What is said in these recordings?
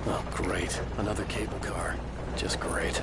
Oh, great. Another cable car. Just great.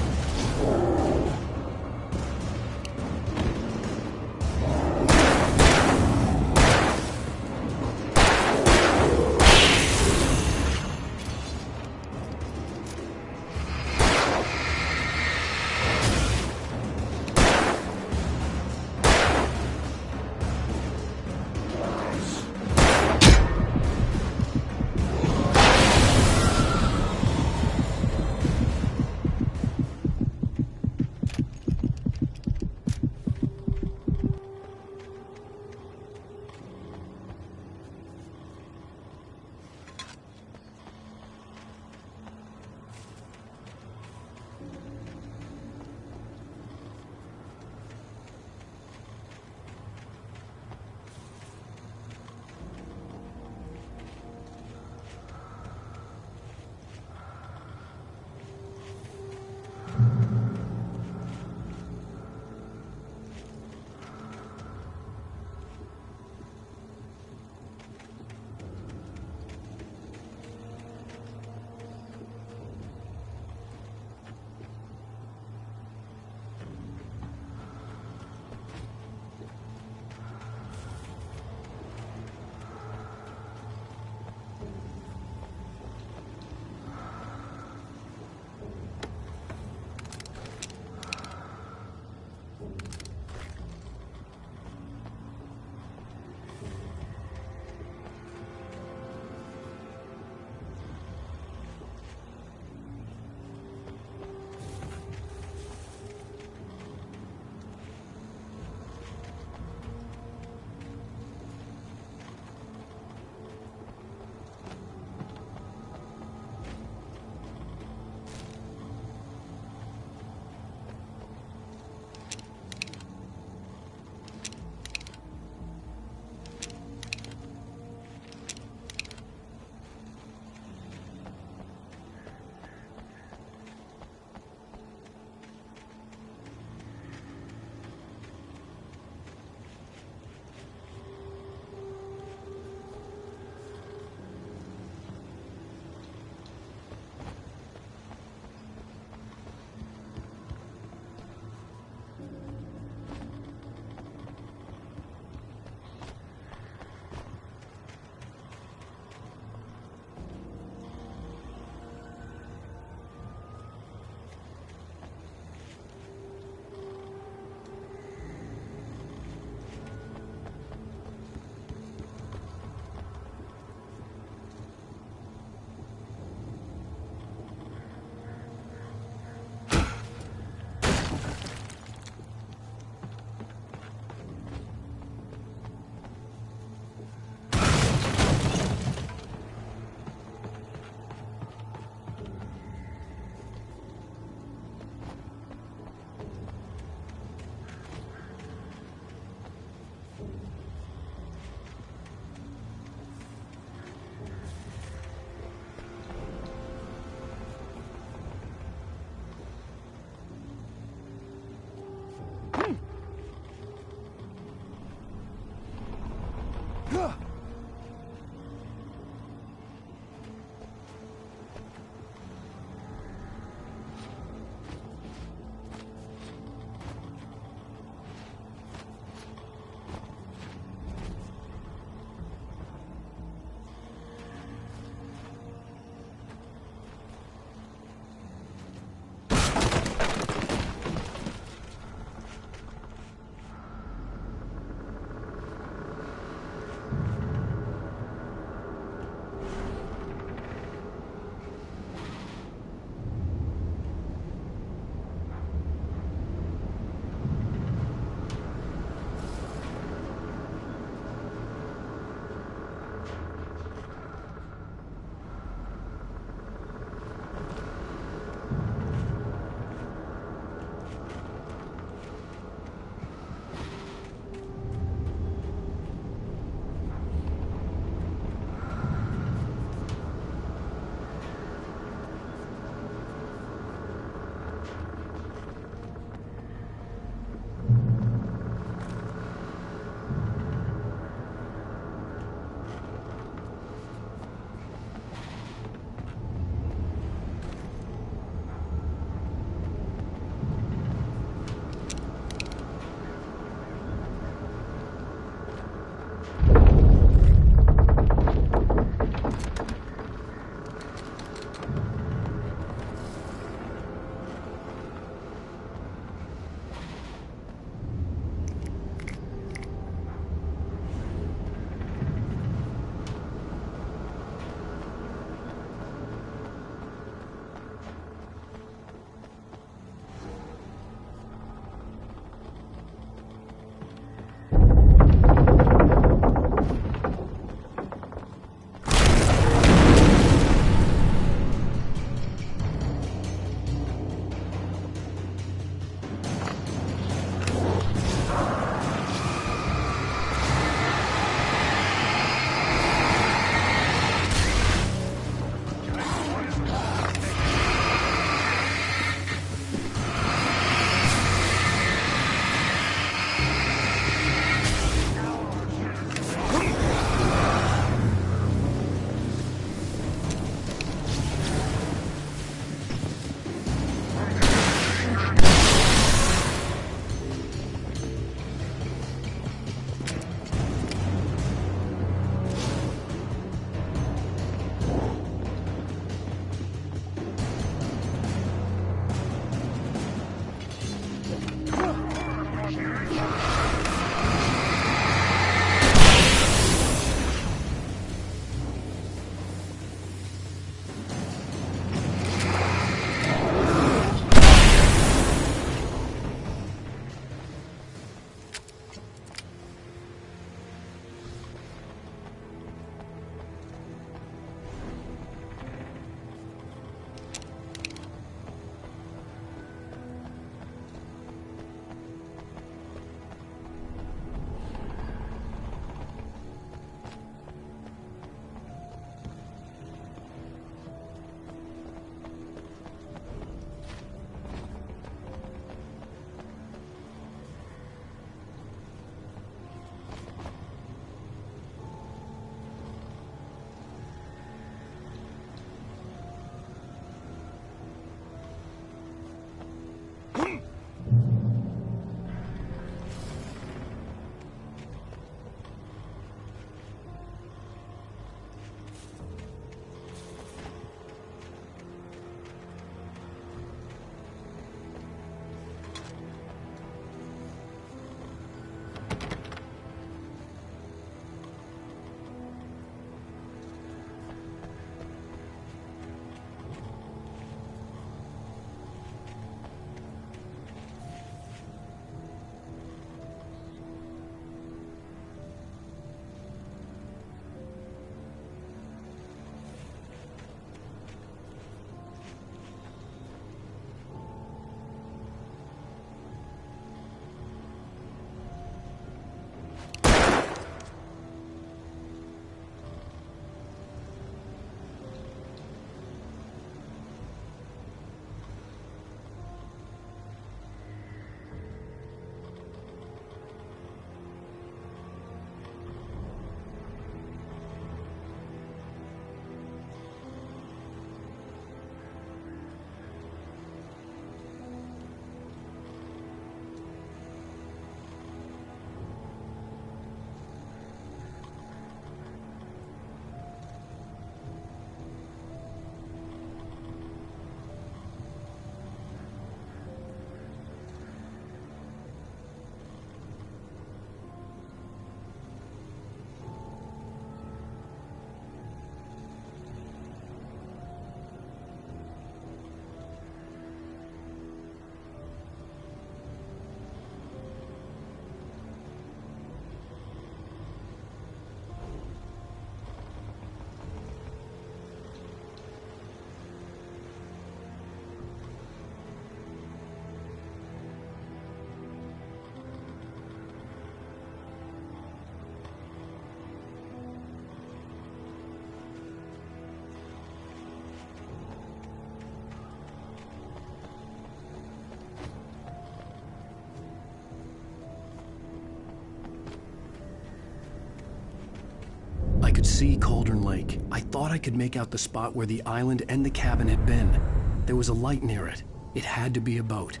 I could see Cauldron Lake. I thought I could make out the spot where the island and the cabin had been. There was a light near it. It had to be a boat.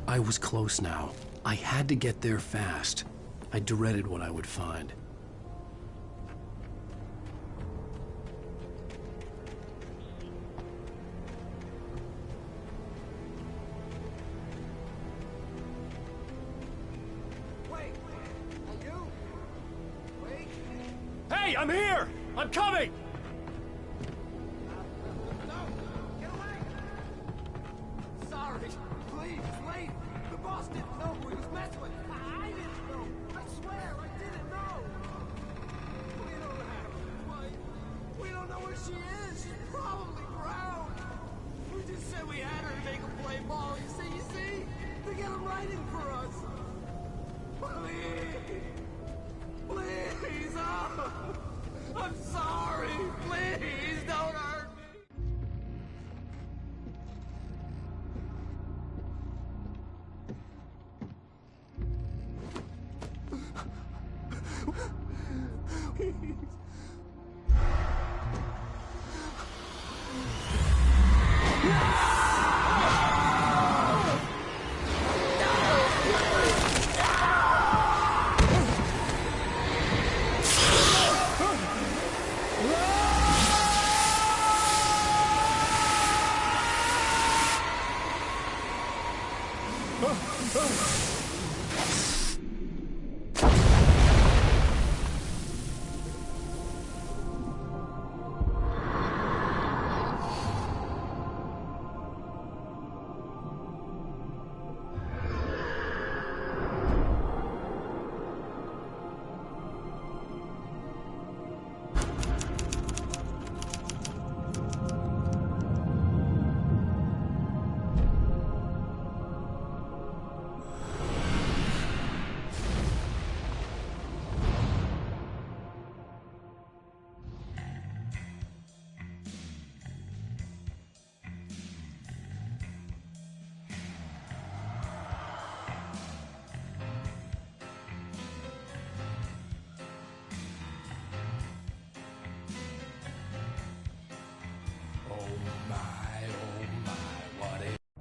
I was close now. I had to get there fast. I dreaded what I would find. Hey, I'm here! I'm coming! No! Get away! Sorry. Please, wait! The boss didn't know who he was messing with. I didn't know. I swear, I didn't know. We don't have her, wife. We don't know where she is. She's probably drowned. We just said we had her to make a play ball. You see? They get him writing for us. Please! Please! Oh! I'm sorry! Please, don't hurt me!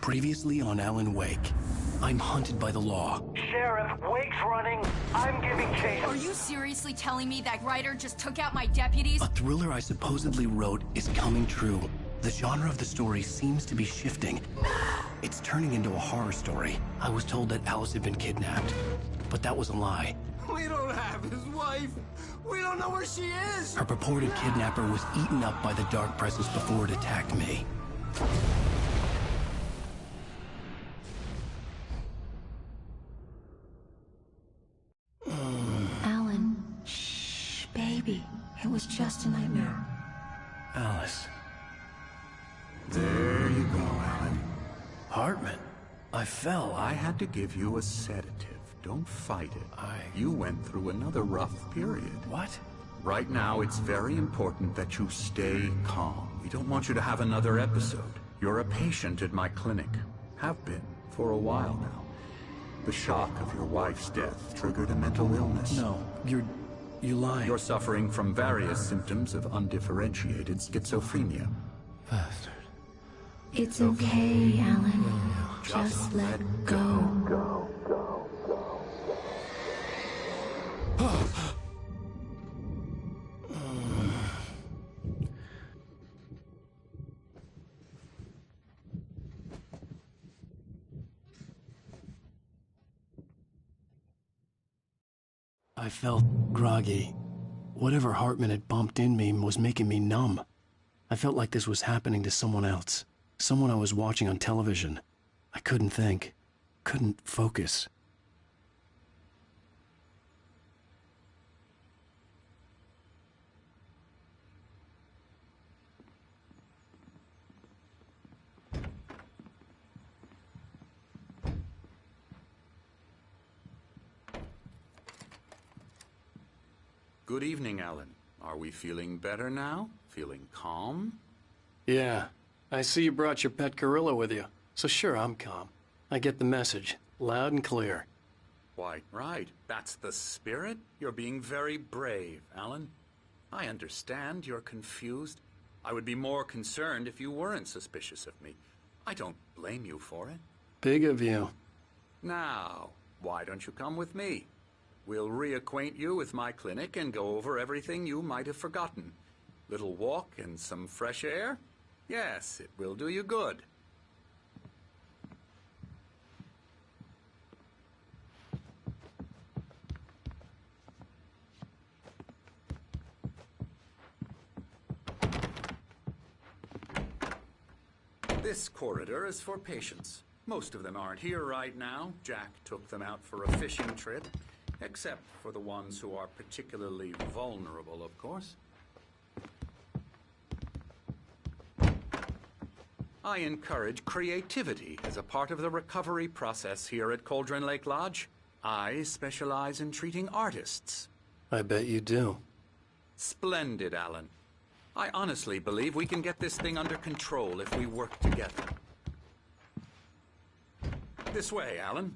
Previously on Alan Wake, I'm hunted by the law. Sheriff, Wake's running. I'm giving chase. Are you seriously telling me that writer just took out my deputies? A thriller I supposedly wrote is coming true. The genre of the story seems to be shifting. It's turning into a horror story. I was told that Alice had been kidnapped, but that was a lie. We don't have his wife. We don't know where she is. Her purported kidnapper was eaten up by the dark presence before it attacked me. Alan, shh, baby. It was just a nightmare. Alice. There you go, Alan. Hartman. I fell. I had to give you a sedative. Don't fight it. You went through another rough period. What? Right now, it's very important that you stay calm. We don't want you to have another episode. You're a patient at my clinic. Have been for a while now. The shock of your wife's death triggered a mental illness. No, you lied. You're suffering from various symptoms of undifferentiated schizophrenia. Bastard. It's okay, Alan. Just let go. I felt groggy. Whatever Hartman had bumped in me was making me numb. I felt like this was happening to someone else. Someone I was watching on television. I couldn't think. Couldn't focus. Good evening, Alan. Are we feeling better now? Feeling calm? Yeah. I see you brought your pet gorilla with you. So sure, I'm calm. I get the message, loud and clear. Quite right. That's the spirit. You're being very brave, Alan. I understand you're confused. I would be more concerned if you weren't suspicious of me. I don't blame you for it. Big of you. Now, why don't you come with me? We'll reacquaint you with my clinic and go over everything you might have forgotten. Little walk and some fresh air? Yes, it will do you good. This corridor is for patients. Most of them aren't here right now. Jack took them out for a fishing trip, except for the ones who are particularly vulnerable, of course. I encourage creativity as a part of the recovery process here at Cauldron Lake Lodge. I specialize in treating artists. I bet you do. Splendid, Alan. I honestly believe we can get this thing under control if we work together. This way, Alan.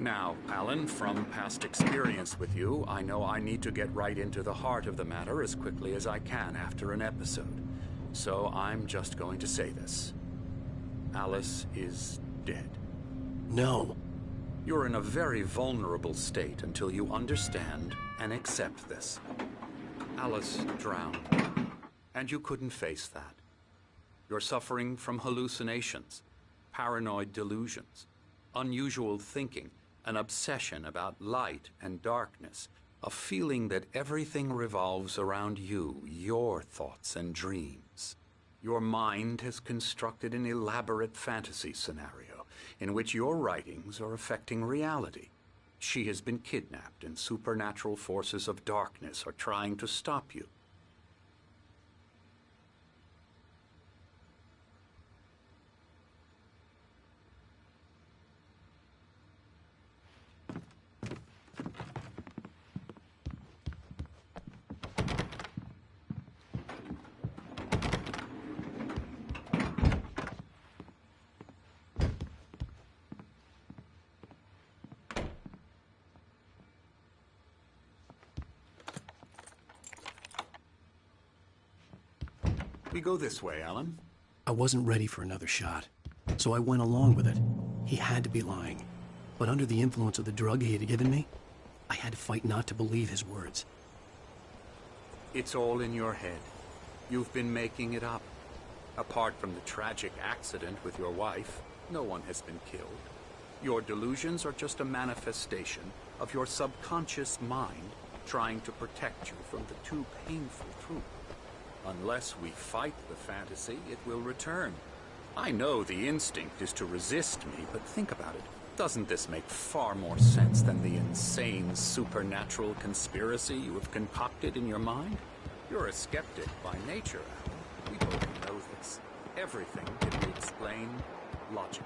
Now, Alan, from past experience with you, I know I need to get right into the heart of the matter as quickly as I can after an episode. So I'm just going to say this. Alice is dead. No. You're in a very vulnerable state until you understand and accept this. Alice drowned, and you couldn't face that. You're suffering from hallucinations, paranoid delusions, unusual thinking, an obsession about light and darkness, a feeling that everything revolves around you, your thoughts and dreams. Your mind has constructed an elaborate fantasy scenario in which your writings are affecting reality. She has been kidnapped and supernatural forces of darkness are trying to stop you. We go this way, Alan. I wasn't ready for another shot, so I went along with it. He had to be lying. But under the influence of the drug he had given me, I had to fight not to believe his words. It's all in your head. You've been making it up. Apart from the tragic accident with your wife, no one has been killed. Your delusions are just a manifestation of your subconscious mind trying to protect you from the too painful truth. Unless we fight the fantasy, it will return. I know the instinct is to resist me, but think about it. Doesn't this make far more sense than the insane supernatural conspiracy you have concocted in your mind? You're a skeptic by nature, Alan. We both know this. Everything can be explained logically.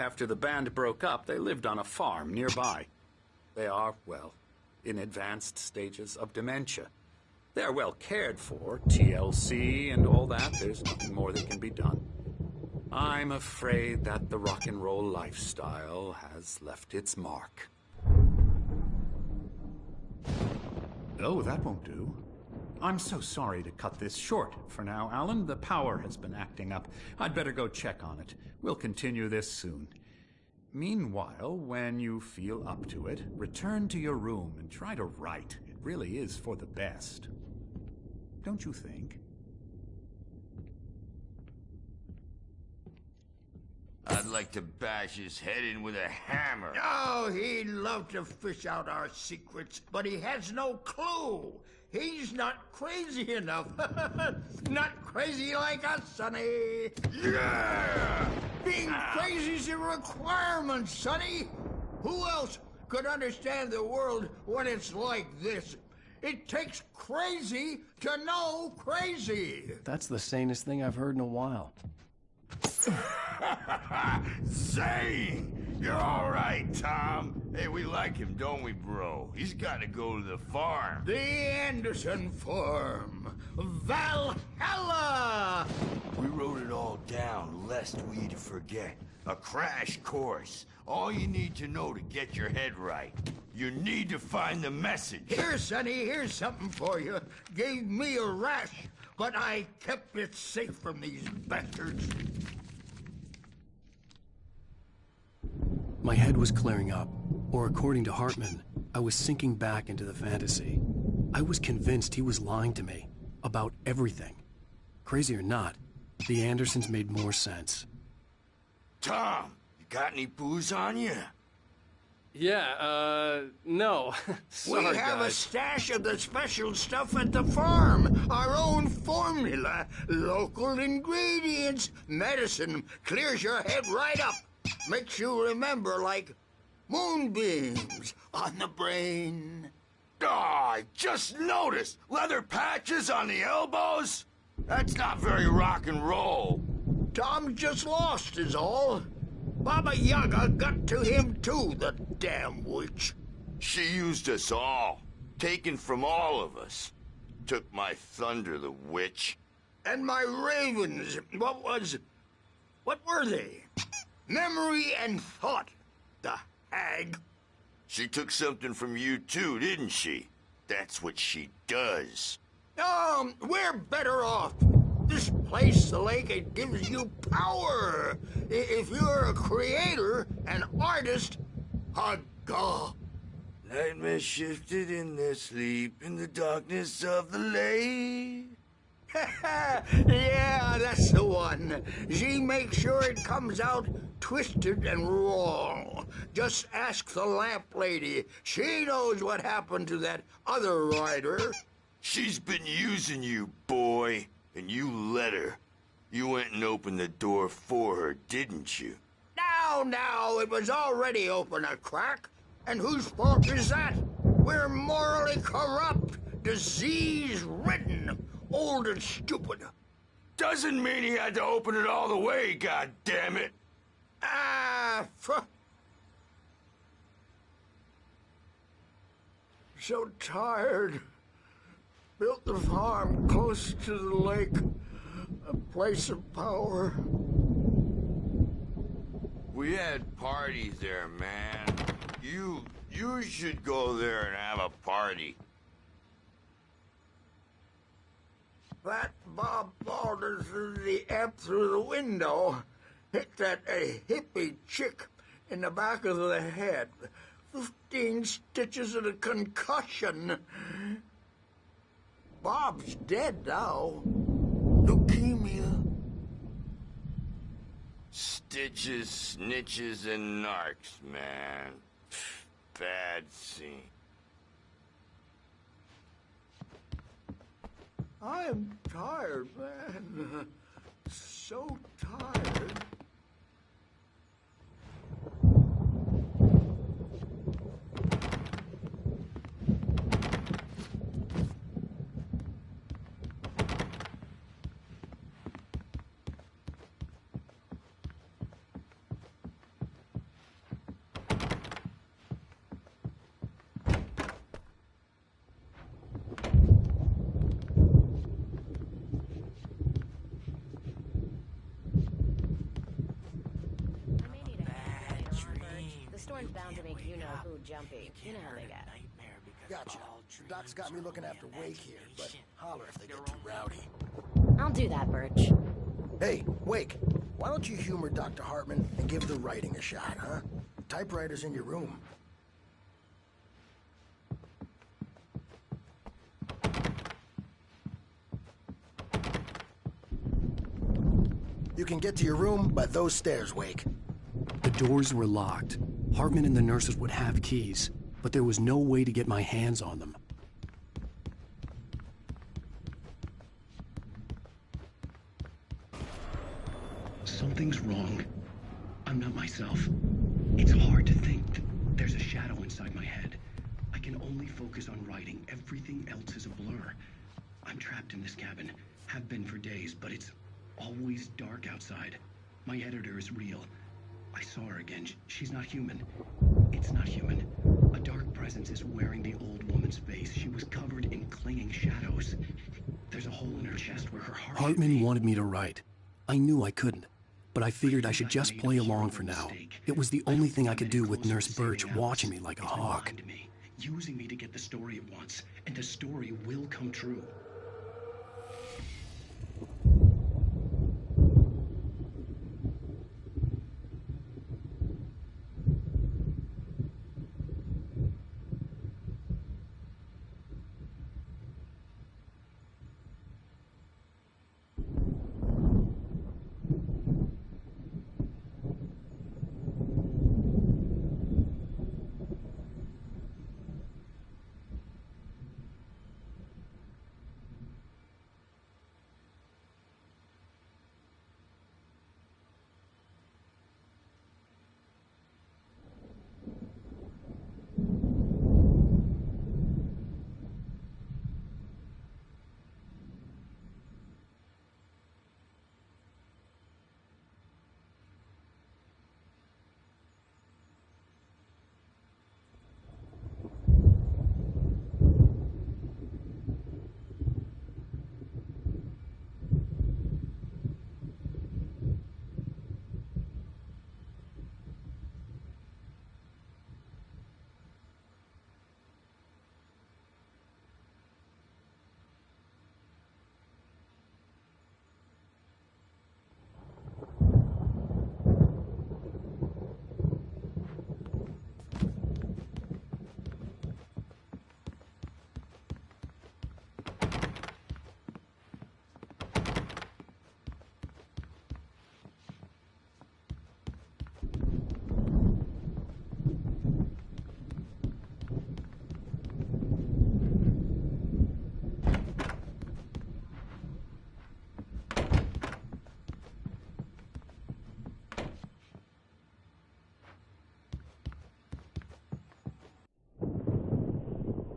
After the band broke up, they lived on a farm nearby. They are, well, in advanced stages of dementia. They're well cared for, TLC and all that. There's nothing more that can be done. I'm afraid that the rock and roll lifestyle has left its mark. Oh, that won't do. I'm so sorry to cut this short for now, Alan. The power has been acting up. I'd better go check on it. We'll continue this soon. Meanwhile, when you feel up to it, return to your room and try to write. It really is for the best. Don't you think? I'd like to bash his head in with a hammer. Oh, he'd love to fish out our secrets, but he has no clue. He's not crazy enough. Not crazy like us, Sonny. Yeah! Being crazy's a requirement, Sonny. Who else could understand the world when it's like this? It takes crazy to know crazy. That's the sanest thing I've heard in a while. Zane! You're all right, Tom. Hey, we like him, don't we, bro? He's got to go to the farm. The Anderson farm. Valhalla! We wrote it all down, lest we'd forget. A crash course. All you need to know to get your head right. You need to find the message. Here, Sonny, here's something for you. Gave me a rash, but I kept it safe from these bastards. My head was clearing up, or according to Hartman, I was sinking back into the fantasy. I was convinced he was lying to me about everything. Crazy or not, the Andersons made more sense. Tom, you got any booze on you? Yeah, no. Sorry, we have guys. a stash of the special stuff at the farm. Our own formula. Local ingredients. Medicine. Clears your head right up. Makes you remember like moonbeams on the brain. Oh, I just noticed. Leather patches on the elbows? That's not very rock and roll. Tom just lost is all. Baba Yaga got to him too, the damn witch. She used us all. Taken from all of us. Took my thunder, the witch. And my ravens. What were they? Memory and thought. The hag. She took something from you too, didn't she? That's what she does. We're better off. This place, the lake, it gives you power. If you're a creator, an artist, a god. Nightmare shifted in their sleep in the darkness of the lake. Yeah, that's the one. She makes sure it comes out twisted and wrong. Just ask the lamp lady. She knows what happened to that other rider. She's been using you, boy. And you let her. You went and opened the door for her, didn't you? Now, it was already open a crack. And whose fault is that? We're morally corrupt, disease-ridden, old and stupid. Doesn't mean he had to open it all the way, goddammit. So tired. Built the farm close to the lake, a place of power. We had parties there, man. You should go there and have a party. That Bob Baldwin threw the amp through the window, hit that hippie chick in the back of the head. 15 stitches and a concussion. Bob's dead now. Leukemia. Stitches, snitches, and narcs, man. Bad scene. I'm tired, man. So tired. one's bound to make you-know-who jumpy. You know how they get. Gotcha. Doc's got me looking after Wake here, but holler if they get too rowdy. I'll do that, Birch. Hey, Wake, why don't you humor Dr. Hartman and give the writing a shot, huh? Typewriter's in your room. You can get to your room by those stairs, Wake. The doors were locked. Hartman and the nurses would have keys, but there was no way to get my hands on them. Something's wrong. I'm not myself. It's hard to think. There's a shadow inside my head. I can only focus on writing. Everything else is a blur. I'm trapped in this cabin. Have been for days, but it's always dark outside. My editor is real. I saw her again. She's not human. It's not human. A dark presence is wearing the old woman's face. She was covered in clinging shadows. There's a hole in her chest where her heart Hartman wanted me to write. I knew I couldn't, but I figured I should just play along for now. It was the only thing I could do with Nurse Birch watching me like a hawk. Using me to get the story it wants, and the story will come true.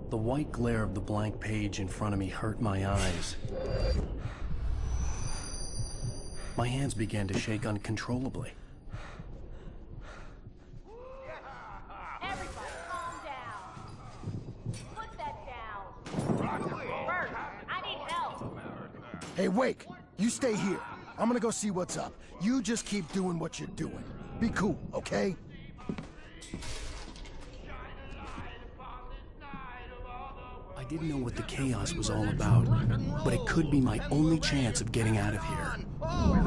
The white glare of the blank page in front of me hurt my eyes. My hands began to shake uncontrollably. Everybody, calm down. Put that down. Bert, I need help. Hey, Wake, you stay here. I'm gonna go see what's up. You just keep doing what you're doing. Be cool, okay? I didn't know what the chaos was all about, but it could be my only chance of getting out of here. I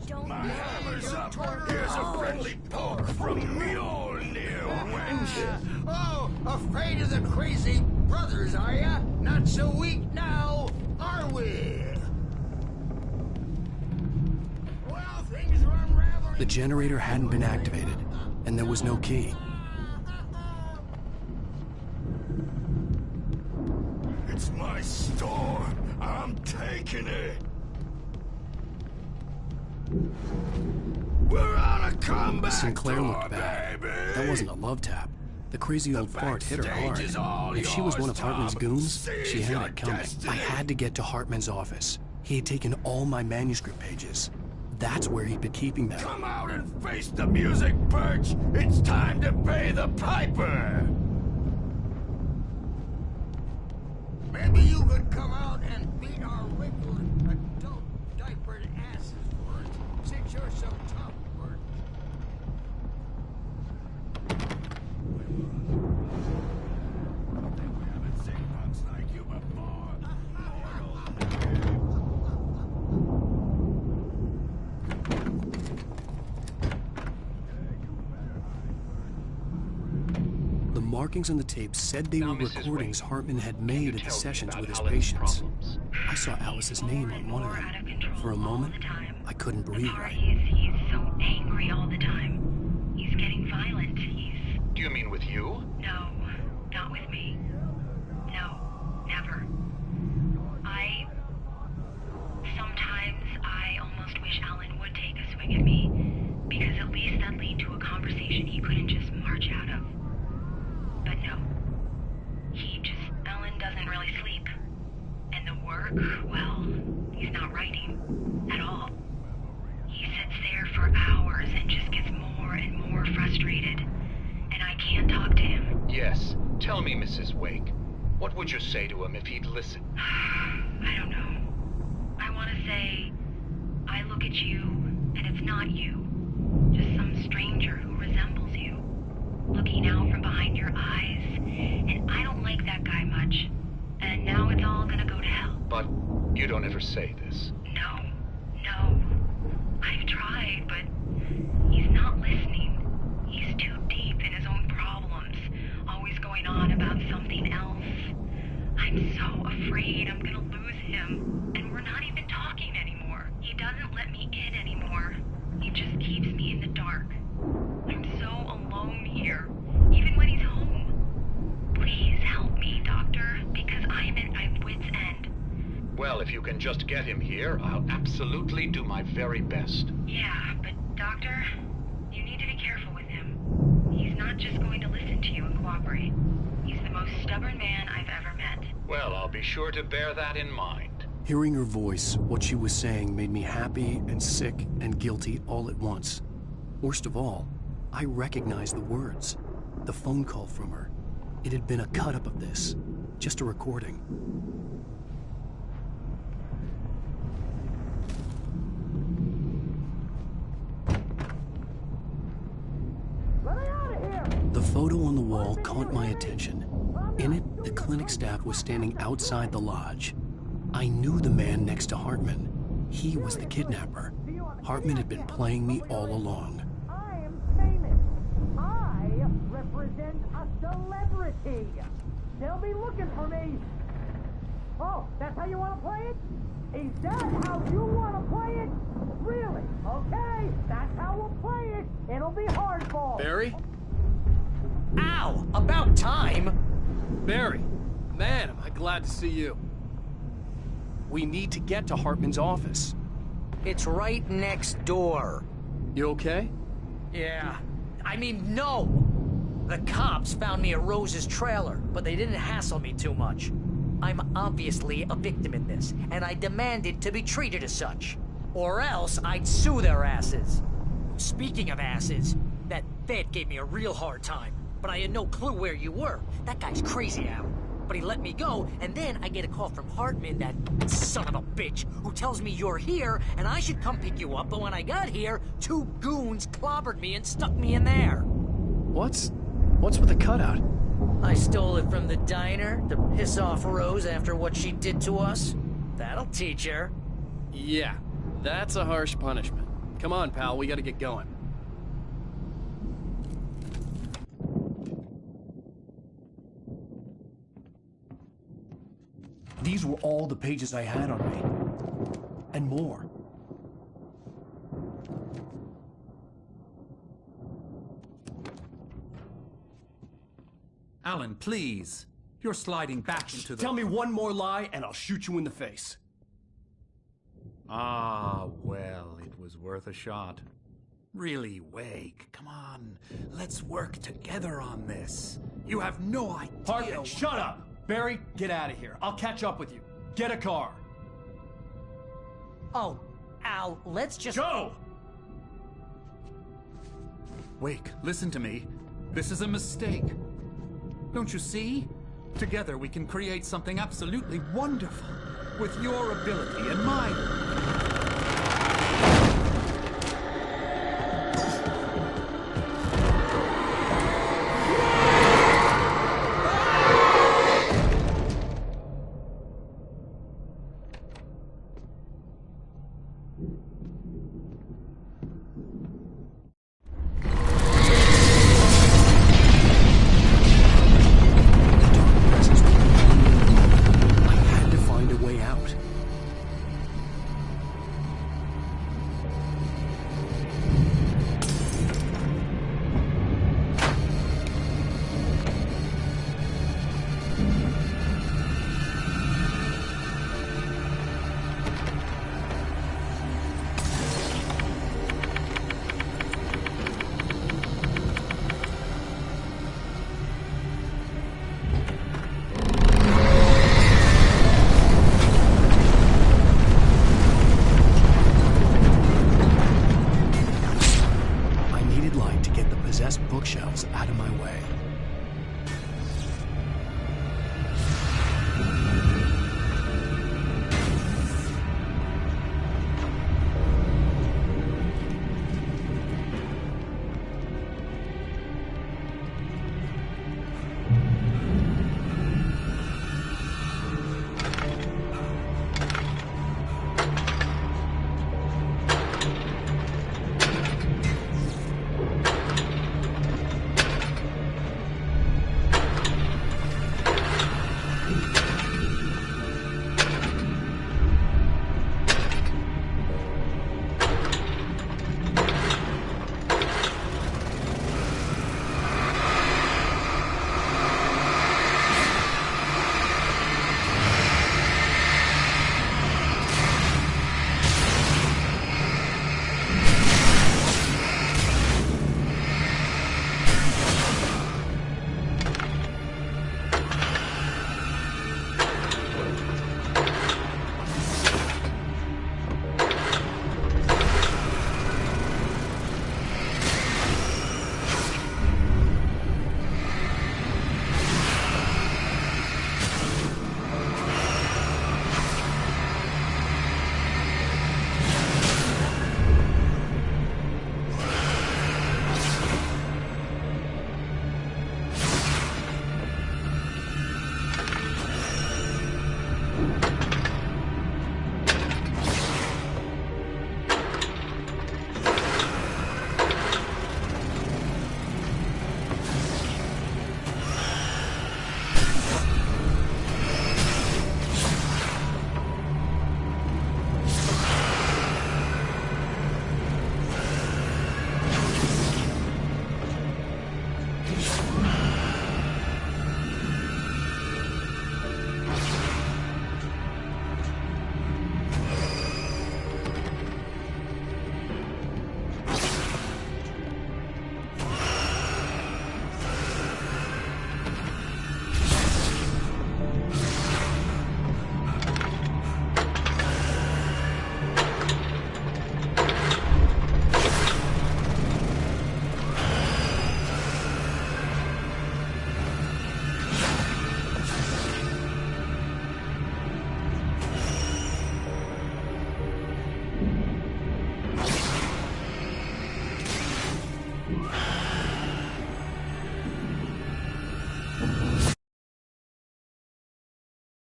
don't know. Hammer's up. Here's a friendly poke from Mjolnir, wench. Oh, afraid of the crazy brothers, are ya? Not so weak now, are we? Well, things were unraveling. The generator hadn't been activated, and there was no key. It's my store. I'm taking it. We're on a comeback. Sinclair looked bad. Baby. That wasn't a love tap. The crazy old fart hit her hard. If she was one of Hartman's goons, she had it coming. I had to get to Hartman's office. He had taken all my manuscript pages. That's where he'd been keeping them. Come out and face the music, Birch. It's time to pay the piper. Maybe you could come out and beat our wrinkled adult diapered asses for it, since you're so tough, Bert. markings on the tape said they were Mrs. recordings Wade, Hartman had made at the tell me sessions about with his Alan's patients. problems? I saw Alice's name on one of them. For a moment, I couldn't breathe right. He's so angry all the time. He's getting violent. Do you mean with you? No, not with me. No, never. Sometimes I almost wish Alan would take a swing at me, because at least that'd lead to a conversation he couldn't just march out of. But no. Alan doesn't really sleep. And the work, well, he's not writing at all. He sits there for hours and just gets more and more frustrated. And I can't talk to him. Yes. Tell me, Mrs. Wake. What would you say to him if he'd listen? I don't know. I want to say, I look at you, and it's not you. Just some stranger who resembles you. Looking out from behind your eyes. And I don't like that guy much. And now it's all gonna go to hell. But you don't ever say this. No. I've tried, but he's not listening. He's too deep in his own problems. Always going on about something else. I'm so afraid I'm gonna lose him. And we're not even talking anymore. He doesn't let me in anymore. He just keeps me in the dark. I'm so alone here, even when he's home. Please help me, Doctor, because I'm at my wit's end. Well, if you can just get him here, I'll absolutely do my very best. Yeah, but Doctor, you need to be careful with him. He's not just going to listen to you and cooperate. He's the most stubborn man I've ever met. Well, I'll be sure to bear that in mind. Hearing her voice, what she was saying made me happy and sick and guilty all at once. Worst of all, I recognized the words. The phone call from her. It had been a cut-up of this. Just a recording. The photo on the wall caught my attention. In it, the clinic staff was standing outside the lodge. I knew the man next to Hartman. He was the kidnapper. Hartman had been playing me all along. I am famous. I represent a celebrity. They'll be looking for me. Oh, that's how you want to play it? Is that how you want to play it? Really? Okay, that's how we'll play it. It'll be hardball. Barry? Ow! About time! Barry, man, am I glad to see you. We need to get to Hartman's office. It's right next door. You okay? Yeah. I mean, no! The cops found me at Rose's trailer, but they didn't hassle me too much. I'm obviously a victim in this, and I demanded to be treated as such. Or else I'd sue their asses. Speaking of asses, that vet gave me a real hard time, but I had no clue where you were. That guy's crazy, Al. But he let me go, and then I get a call from Hartman, that son of a bitch, who tells me you're here, and I should come pick you up, but when I got here, 2 goons clobbered me and stuck me in there. What's with the cutout? I stole it from the diner to piss off Rose after what she did to us. That'll teach her. Yeah, that's a harsh punishment. Come on, pal, we gotta get going. These were all the pages I had on me. And more. Alan, please. You're sliding back into the... Tell me one more lie and I'll shoot you in the face. Ah, well, it was worth a shot. Really, Wake, come on. Let's work together on this. You have no idea... Hartman, shut up! Barry, get out of here. I'll catch up with you. Get a car. Oh, Al, let's just... Go! Wake, listen to me. This is a mistake. Don't you see? Together we can create something absolutely wonderful. With your ability and mine.